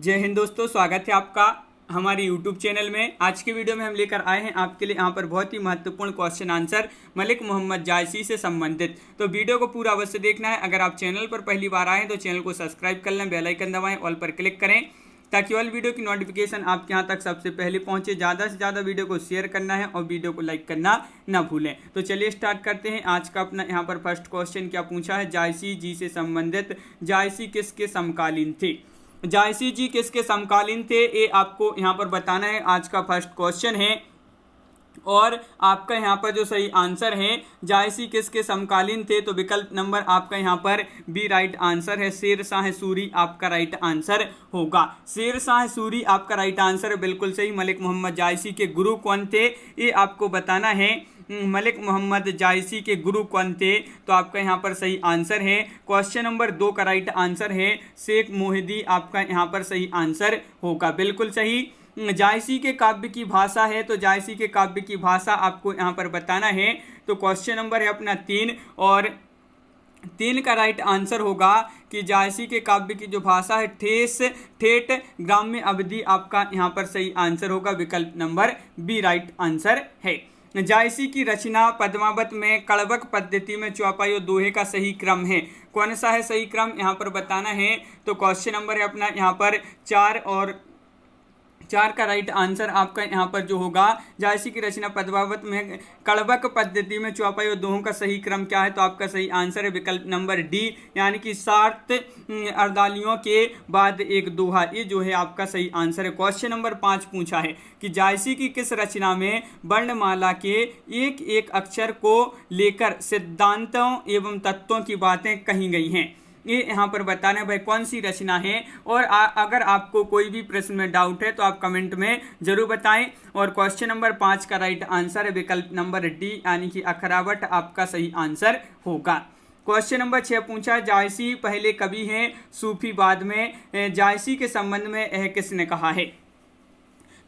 जय हिंद दोस्तों, स्वागत है आपका हमारे YouTube चैनल में। आज के वीडियो में हम लेकर आए हैं आपके लिए यहाँ पर बहुत ही महत्वपूर्ण क्वेश्चन आंसर मलिक मोहम्मद जायसी से संबंधित। तो वीडियो को पूरा अवश्य देखना है। अगर आप चैनल पर पहली बार आए हैं तो चैनल को सब्सक्राइब कर लें, बेल आइकन दबाएं, ऑल पर क्लिक करें ताकि ऑल वीडियो की नोटिफिकेशन आपके यहाँ तक सबसे पहले पहुँचे। ज़्यादा से ज़्यादा वीडियो को शेयर करना है और वीडियो को लाइक करना ना भूलें। तो चलिए स्टार्ट करते हैं। आज का अपना यहाँ पर फर्स्ट क्वेश्चन क्या पूछा है, जायसी जी से संबंधित। जायसी किसके समकालीन थे? जायसी जी किसके समकालीन थे, ये आपको यहाँ पर बताना है। आज का फर्स्ट क्वेश्चन है और आपका यहाँ पर जो सही आंसर है, जायसी किसके समकालीन थे, तो विकल्प नंबर आपका यहाँ पर बी राइट आंसर है। शेर शाह सूरी आपका राइट आंसर होगा। शेर शाह सूरी आपका राइट आंसर है, बिल्कुल सही। मलिक मोहम्मद जायसी के गुरु कौन थे, ये आपको बताना है। मलिक मोहम्मद जायसी के गुरु कौन थे, तो आपका यहाँ पर सही आंसर है। क्वेश्चन नंबर 2 का राइट आंसर है शेख मोहिदी, आपका यहाँ पर सही आंसर होगा, बिल्कुल सही। जायसी के काव्य की भाषा है, तो जायसी के काव्य की भाषा आपको यहाँ पर बताना है। तो क्वेश्चन नंबर है अपना 3 और 3 का राइट आंसर होगा कि जायसी के काव्य की जो भाषा है ठेठ ग्राम्य अवधि, आपका यहाँ पर सही आंसर होगा। विकल्प नंबर बी राइट आंसर है। जायसी की रचना पद्मावत में कड़वक पद्धति में चौपाई और दोहे का सही क्रम है, कौन सा है सही क्रम, यहाँ पर बताना है। तो क्वेश्चन नंबर है अपना यहाँ पर 4 और 4 का राइट आंसर आपका यहाँ पर जो होगा, जायसी की रचना पद्मावत में कड़वक पद्धति में चौपाई और दोहों का सही क्रम क्या है, तो आपका सही आंसर है विकल्प नंबर डी, यानी कि 7 अर्दालियों के बाद एक दोहा, ये जो है आपका सही आंसर है। क्वेश्चन नंबर 5 पूछा है कि जायसी की किस रचना में वर्णमाला के एक एक अक्षर को लेकर सिद्धांतों एवं तत्वों की बातें कही गई हैं, ये यहाँ पर बताना है भाई कौन सी रचना है। और अगर आपको कोई भी प्रश्न में डाउट है तो आप कमेंट में जरूर बताएं। और क्वेश्चन नंबर 5 का राइट आंसर है विकल्प नंबर डी, यानी कि अखरावट आपका सही आंसर होगा। क्वेश्चन नंबर 6 पूछा, जायसी पहले कवि हैं सूफी बाद में, जायसी के संबंध में यह किसने कहा है,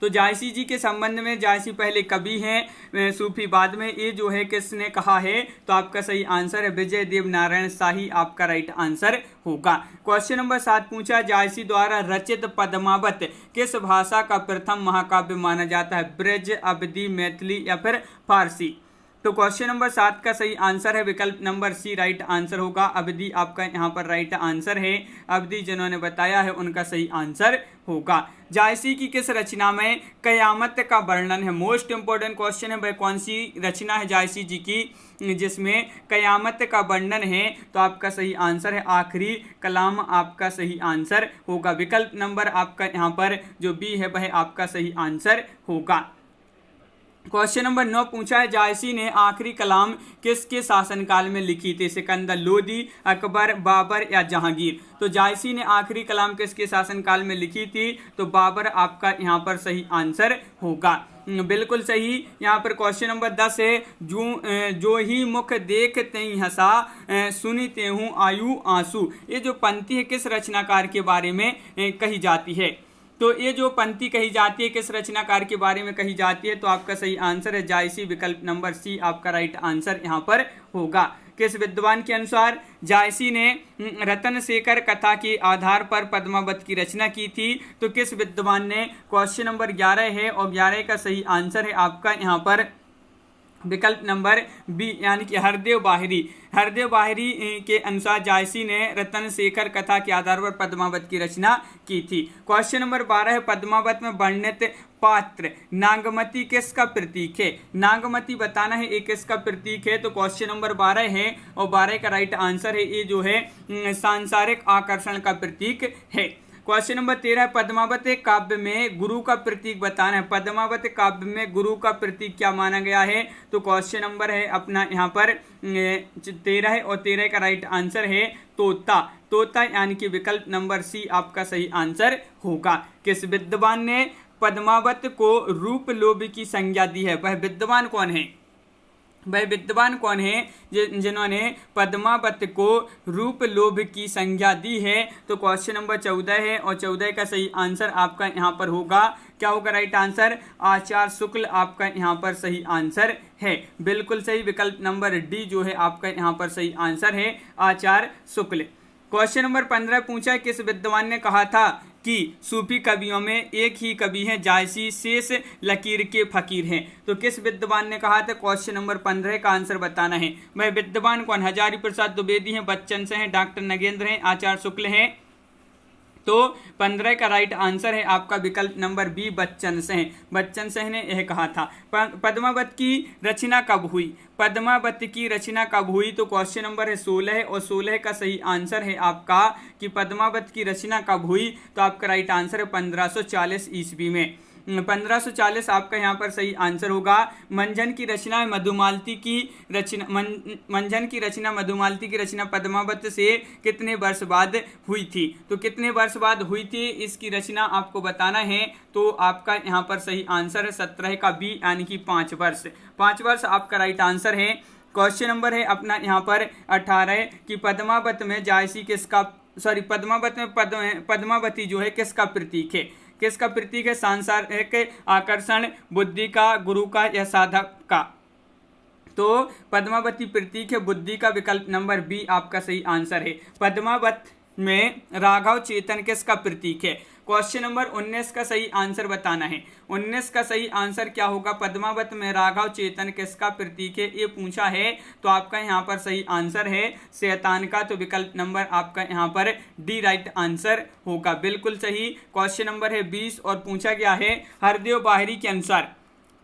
तो जायसी जी के संबंध में जायसी पहले कवि हैं सूफी बाद में, ये जो है किसने कहा है, तो आपका सही आंसर है विजय देव नारायण शाही, आपका राइट आंसर होगा। क्वेश्चन नंबर 7 पूछा, जायसी द्वारा रचित पद्मावत किस भाषा का प्रथम महाकाव्य माना जाता है, ब्रज, अवधी, मैथिली या फिर फारसी। तो क्वेश्चन नंबर 7 का सही आंसर है विकल्प नंबर सी राइट आंसर होगा। अवधी आपका यहाँ पर राइट आंसर है। अवधी जिन्होंने बताया है उनका सही आंसर होगा। जायसी की किस रचना में कयामत का वर्णन है, मोस्ट इंपोर्टेंट क्वेश्चन है भाई, कौन सी रचना है जायसी जी की जिसमें कयामत का वर्णन है, तो आपका सही आंसर है आखिरी कलाम, आपका सही आंसर होगा। विकल्प नंबर आपका यहाँ पर जो बी है वह आपका सही आंसर होगा। क्वेश्चन नंबर 9 पूछा है, जायसी ने आखिरी कलाम किसके शासनकाल में लिखी थी, सिकंदर लोदी, अकबर, बाबर या जहांगीर। तो जायसी ने आखिरी कलाम किसके शासनकाल में लिखी थी, तो बाबर आपका यहाँ पर सही आंसर होगा, बिल्कुल सही। यहाँ पर क्वेश्चन नंबर 10 है, जो ही मुख देख तेई हंसा, सुनी तेहूं आयु आंसू, ये जो पंक्ति है किस रचनाकार के बारे में कही जाती है, तो ये जो पंक्ति कही जाती है किस रचनाकार के बारे में कही जाती है, तो आपका सही आंसर है जायसी, विकल्प नंबर सी आपका राइट आंसर यहाँ पर होगा। किस विद्वान के अनुसार जायसी ने रतन शेखर कथा के आधार पर पद्मावत की रचना की थी, तो किस विद्वान ने, क्वेश्चन नंबर 11 है और 11 का सही आंसर है आपका यहाँ पर विकल्प नंबर बी, यानी कि हरदेव बाहरी। हरदेव बाहरी के अनुसार जायसी ने रतन शेखर कथा के आधार पर पद्मावत की रचना की थी। क्वेश्चन नंबर 12 है, पद्मावत में वर्णित पात्र नागमती किसका प्रतीक है, नागमती बताना है ये किसका प्रतीक है, तो क्वेश्चन नंबर 12 है और 12 का राइट आंसर है ये जो है सांसारिक आकर्षण का प्रतीक है। क्वेश्चन नंबर 13, पद्मावत काव्य में गुरु का प्रतीक बताना है, पद्मावत काव्य में गुरु का प्रतीक क्या माना गया है, तो क्वेश्चन नंबर है अपना यहाँ पर 13 है और 13 का राइट आंसर है तोता, तोता यानी कि विकल्प नंबर सी आपका सही आंसर होगा। किस विद्वान ने पद्मावत को रूप लोभ की संज्ञा दी है, वह विद्वान कौन है, वह विद्वान कौन है जिन्होंने पद्मावत को रूप लोभ की संज्ञा दी है, तो क्वेश्चन नंबर 14 है और 14 का सही आंसर आपका यहाँ पर होगा, क्या होगा राइट आंसर, आचार्य शुक्ल आपका यहाँ पर सही आंसर है, बिल्कुल सही। विकल्प नंबर डी जो है आपका यहाँ पर सही आंसर है, आचार्य शुक्ल। क्वेश्चन नंबर 15 पूछा, किस विद्वान ने कहा था कि सूफी कवियों में एक ही कवि हैं जायसी, शेष लकीर के फकीर हैं। तो किस विद्वान ने कहा था? क्वेश्चन नंबर 15 का आंसर बताना है। वह विद्वान कौन? हजारी प्रसाद द्विवेदी हैं, बच्चन से हैं, डॉक्टर नगेंद्र हैं, आचार्य शुक्ल हैं। तो 15 का राइट आंसर है आपका विकल्प नंबर बी, बच्चन सेन। बच्चन सेन ने यह कहा था। पद्मावत की रचना कब हुई? पद्मावत की रचना कब हुई? तो क्वेश्चन नंबर है 16 और 16 का सही आंसर है आपका कि पद्मावत की रचना कब हुई। तो आपका राइट आंसर है 1540 ईस्वी में। 1540 आपका यहाँ पर सही आंसर होगा। मंझन की रचना मधुमालती की रचना मंझन की रचना मधुमालती की रचना पद्मावत से कितने वर्ष बाद हुई थी? तो कितने वर्ष बाद हुई थी इसकी रचना आपको बताना है। तो आपका यहाँ पर सही आंसर है 17 का बी, यानी कि 5 वर्ष। 5 वर्ष आपका राइट आंसर है। क्वेश्चन नंबर है अपना यहाँ पर 18 कि पद्मावत में जायसी किसका पद्मावत में पद्मावती जो है किसका प्रतीक है? किसका प्रतीक है? सांसारिक आकर्षण, बुद्धि का, गुरु का या साधक का? तो पद्मावती प्रतीक है बुद्धि का, विकल्प नंबर बी आपका सही आंसर है। पद्मावत में राघव चेतन किसका प्रतीक है? क्वेश्चन नंबर 19 का सही आंसर बताना है। 19 का सही आंसर क्या होगा? पद्मावत में राघव चेतन किसका प्रतीक है, ये पूछा है। तो आपका यहाँ पर सही आंसर है शैतान का। तो विकल्प नंबर आपका यहाँ पर डी राइट आंसर होगा, बिल्कुल सही। क्वेश्चन नंबर है 20 और पूछा गया है हरदेव बाहरी के अनुसार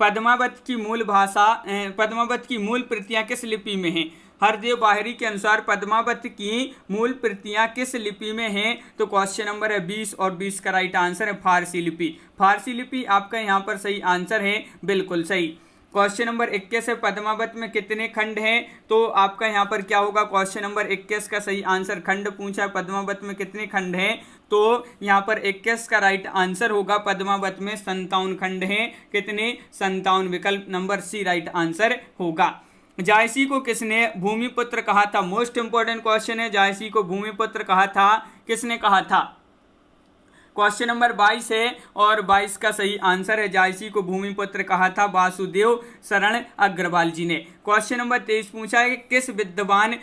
पद्मावत की मूल प्रतियां किस लिपि में हैं? हरदेव बाहरी के अनुसार पद्मावत की मूल प्रतियां किस लिपि में हैं? तो क्वेश्चन नंबर है 20 और 20 का राइट आंसर है फारसी लिपि। फारसी लिपि आपका यहाँ पर सही आंसर है, बिल्कुल सही। क्वेश्चन नंबर 21 है पद्मावत में कितने खंड हैं? तो आपका यहाँ पर क्या होगा? क्वेश्चन नंबर 21 का सही आंसर खंड पूछा है, पद्मावत में कितने खंड हैं? तो यहाँ पर 21 का राइट आंसर होगा पद्मावत में 57 खंड हैं। कितने? 57। विकल्प नंबर सी राइट आंसर होगा। जायसी को किसने भूमिपुत्र कहा था? मोस्ट इंपोर्टेंट क्वेश्चन है। जायसी को भूमिपुत्र कहा था, किसने कहा था? क्वेश्चन नंबर 22 है और 22 का सही आंसर है जायसी को भूमिपुत्र कहा था वासुदेव शरण अग्रवाल जी ने। क्वेश्चन नंबर 23 पूछा है कि किस विद्वान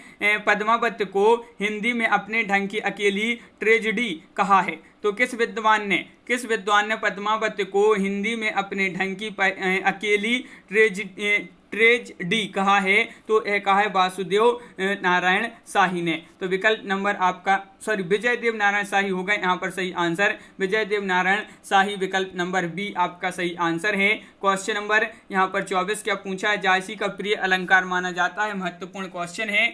पद्मावत को हिंदी में अपने ढंग की अकेली ट्रेजेडी कहा है? तो किस विद्वान ने पद्मावत को हिंदी में अपने ढंग की अकेली ट्रेजेडी कहा है? तो यह कहा है वासुदेव नारायण शाही ने। तो विकल्प नंबर आपका विजय देव नारायण शाही होगा यहाँ पर सही आंसर। विजय देव नारायण शाही, विकल्प नंबर बी आपका सही आंसर है। क्वेश्चन नंबर यहाँ पर 24 क्या पूछा है? जायसी का प्रिय अलंकार माना जाता है, महत्वपूर्ण क्वेश्चन है।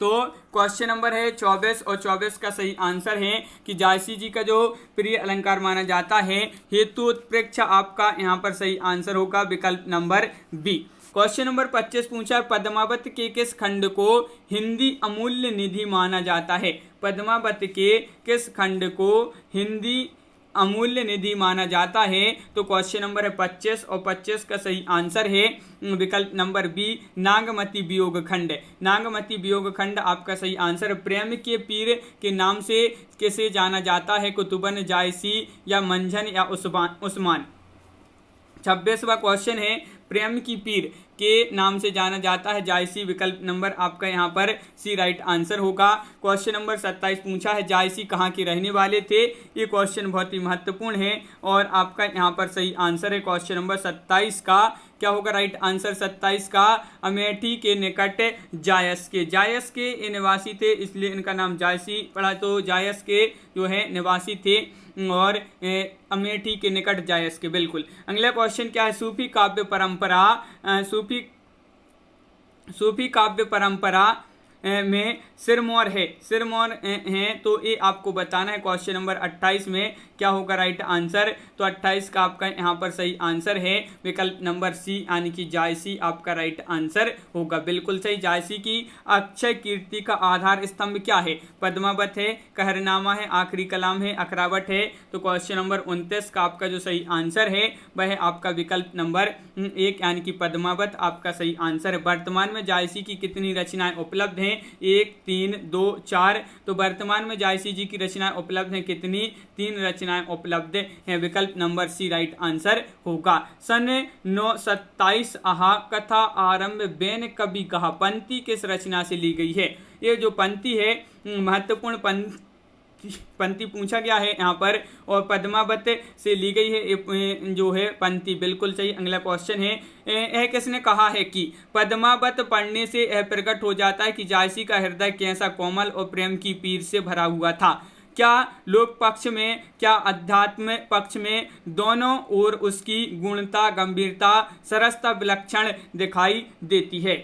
तो क्वेश्चन नंबर है 24 और 24 का सही आंसर है कि जायसी जी का जो प्रिय अलंकार माना जाता है हेतु उत्प्रेक्षा, आपका यहाँ पर सही आंसर होगा, विकल्प नंबर बी। क्वेश्चन नंबर 25 पूछा है पद्मावत के किस खंड को हिंदी अमूल्य निधि माना जाता है? पद्मावत के किस खंड को हिंदी अमूल्य निधि माना जाता है? तो क्वेश्चन नंबर है 25 और 25 का सही आंसर है विकल्प नंबर बी, नागमती वियोग खंड। नागमती वियोग खंड आपका सही आंसर। प्रेम के पीर के नाम से किसे जाना जाता है? कुतुबन, जायसी या मंझन या उस्मान? 26वां क्वेश्चन है प्रेम की पीर के नाम से जाना जाता है जायसी, विकल्प नंबर आपका यहाँ पर सी राइट आंसर होगा। क्वेश्चन नंबर 27 पूछा है जायसी कहाँ के रहने वाले थे? ये क्वेश्चन बहुत ही महत्वपूर्ण है और आपका यहाँ पर सही आंसर है क्वेश्चन नंबर 27 का क्या होगा राइट आंसर? 27 का अमेठी के निकट जायस के निवासी थे, इसलिए इनका नाम जायसी पड़ा। तो जायस के जो है निवासी थे और अमेठी के निकट जायस के, बिल्कुल। अगला क्वेश्चन क्या है? सूफी काव्य परंपरा में सिरमौर है तो ये आपको बताना है। क्वेश्चन नंबर 28 में क्या होगा राइट आंसर? तो 28 का आपका यहाँ पर सही आंसर है विकल्प नंबर सी, यानी कि जायसी आपका राइट आंसर होगा, बिल्कुल सही। जायसी की अक्षय कीर्ति का आधार स्तंभ क्या है? पद्मावत है, कहरनामा है, आखिरी कलाम है, अखरावट है। तो क्वेश्चन नंबर 29 का आपका जो सही आंसर है वह है आपका विकल्प नंबर 1, यानी कि पद्मावत आपका सही आंसर है। वर्तमान में जायसी की कितनी रचनाएं उपलब्ध हैं? 1, 3, 2, 4। तो वर्तमान में जायसी जी की रचनाएं उपलब्ध हैं कितनी? 3 रचनाएं उपलब्ध हैं, विकल्प नंबर सी राइट आंसर होगा। सन 927 आहा कथा आरंभ बेन कवि कहा पंक्ति किस रचना से ली गई है? ये जो पंक्ति है महत्वपूर्ण पंक्ति पूछा गया है यहाँ पर, और पद्मावत से ली गई है जो है पंक्ति, बिल्कुल सही। अगला क्वेश्चन है, यह किसने कहा है कि पद्मावत पढ़ने से यह प्रकट हो जाता है कि जायसी का हृदय कैसा कोमल और प्रेम की पीर से भरा हुआ था। क्या लोक पक्ष में, क्या अध्यात्म पक्ष में, दोनों ओर उसकी गुणता, गंभीरता, सरसता विलक्षण दिखाई देती है।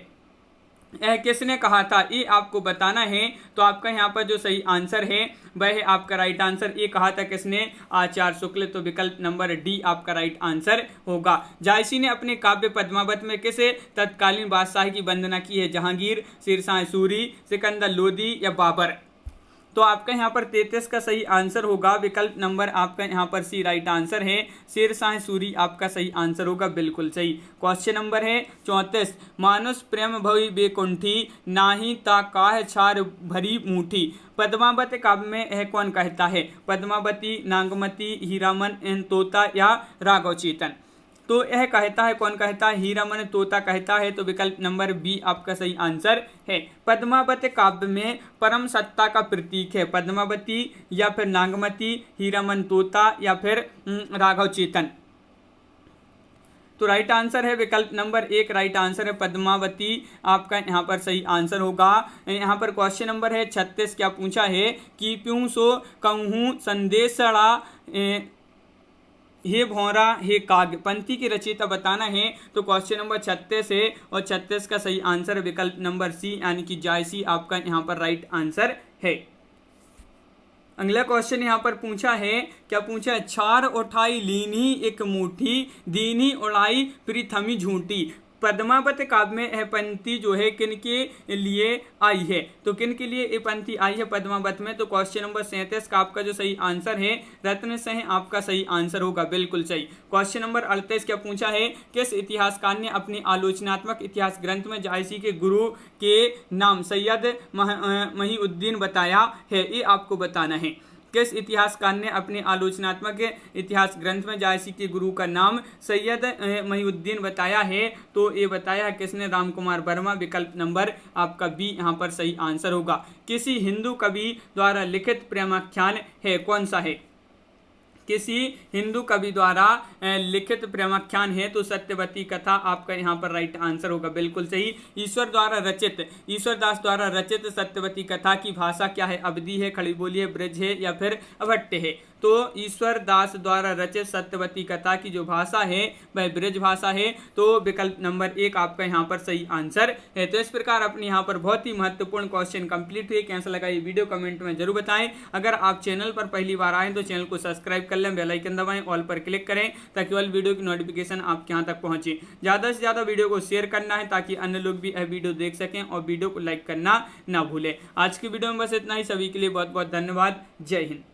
यह किसने कहा था, ये आपको बताना है। तो आपका यहाँ पर जो सही आंसर है वह है आपका राइट आंसर। ये कहा था किसने, आचार्य शुक्ल। तो विकल्प नंबर डी आपका राइट आंसर होगा। जायसी ने अपने काव्य पद्मावत में किसे तत्कालीन बादशाह की वंदना की है, जहांगीर, शेरशाह सूरी, सिकंदर लोदी या बाबर। तो आपका यहाँ पर 33 का सही आंसर होगा। विकल्प नंबर आपका यहाँ पर सी राइट आंसर है, शेरशाह सूरी आपका सही आंसर होगा, बिल्कुल सही। क्वेश्चन नंबर है 34, मानुष प्रेम भई बेकुंठी, नाही ता काह छार भरी मूठी। पद्मावत काव्य में यह कौन कहता है, पद्मावती, नागमती, हीरामन तोता या राघव चेतन। तो यह कहता है, कौन कहता है, हीरामन तोता कहता है। तो विकल्प नंबर बी आपका सही आंसर है। पद्मावत काव्य में परम सत्ता का प्रतीक है, पद्मावती या फिर नागमती, हीरामन तोता या फिर राघव चेतन। तो राइट आंसर है विकल्प नंबर 1 राइट आंसर है, पद्मावती आपका यहाँ पर सही आंसर होगा। यहाँ पर क्वेश्चन नंबर है 36, क्या पूछा है कि प्यूं सो कहूँ संदेशड़ा हे भौरा हे काग, पंक्ति की रचयिता बताना है। तो क्वेश्चन नंबर 36 है, और 36 का सही आंसर विकल्प नंबर सी यानी कि जायसी आपका यहाँ पर राइट आंसर है। अगला क्वेश्चन यहाँ पर पूछा है, क्या पूछा है, छार उठाई लीनी एक मुट्ठी, दीनी उड़ाई प्रीथमी झूठी। पद्मावत काव्य में यह पंक्ति जो है किन के लिए आई है, तो किन के लिए ये पंक्ति आई है पद्मावत में। तो क्वेश्चन नंबर 37 का आपका जो सही आंसर है रत्न से आपका सही आंसर होगा, बिल्कुल सही। क्वेश्चन नंबर 38 क्या पूछा है, किस इतिहासकार ने अपने आलोचनात्मक इतिहास ग्रंथ में जायसी के गुरु के नाम सैयद महीउद्दीन बताया है, ये आपको बताना है। किस इतिहासकार ने अपने आलोचनात्मक इतिहास ग्रंथ में जायसी के गुरु का नाम सैयद महीउद्दीन बताया है। तो ये बताया है किसने, राम कुमार वर्मा। विकल्प नंबर आपका बी यहाँ पर सही आंसर होगा। किसी हिंदू कवि द्वारा लिखित प्रेमाख्यान है, कौन सा है, किसी हिंदू कवि द्वारा लिखित प्रेमाख्यान है। तो सत्यवती कथा आपका यहाँ पर राइट आंसर होगा, बिल्कुल सही। ईश्वर दास द्वारा रचित सत्यवती कथा की भाषा क्या है, अवधी है, खड़ी बोली है, ब्रज है या फिर अभट्ट है। तो ईश्वर दास द्वारा रचित सत्यवती कथा की जो भाषा है वह ब्रज भाषा है। तो विकल्प नंबर 1 आपका यहाँ पर सही आंसर है। तो इस प्रकार अपने यहाँ पर बहुत ही महत्वपूर्ण क्वेश्चन कंप्लीट हुए। कैसा लगा ये वीडियो कमेंट में जरूर बताएं। अगर आप चैनल पर पहली बार आए तो चैनल को सब्सक्राइब कर लें, बेल आइकन दबाएं, ऑल पर क्लिक करें ताकि ऑल वीडियो की नोटिफिकेशन आपके यहाँ तक पहुँचे। ज़्यादा से ज़्यादा वीडियो को शेयर करना है ताकि अन्य लोग भी यह वीडियो देख सकें, और वीडियो को लाइक करना ना भूलें। आज की वीडियो में बस इतना ही। सभी के लिए बहुत बहुत धन्यवाद। जय हिंद।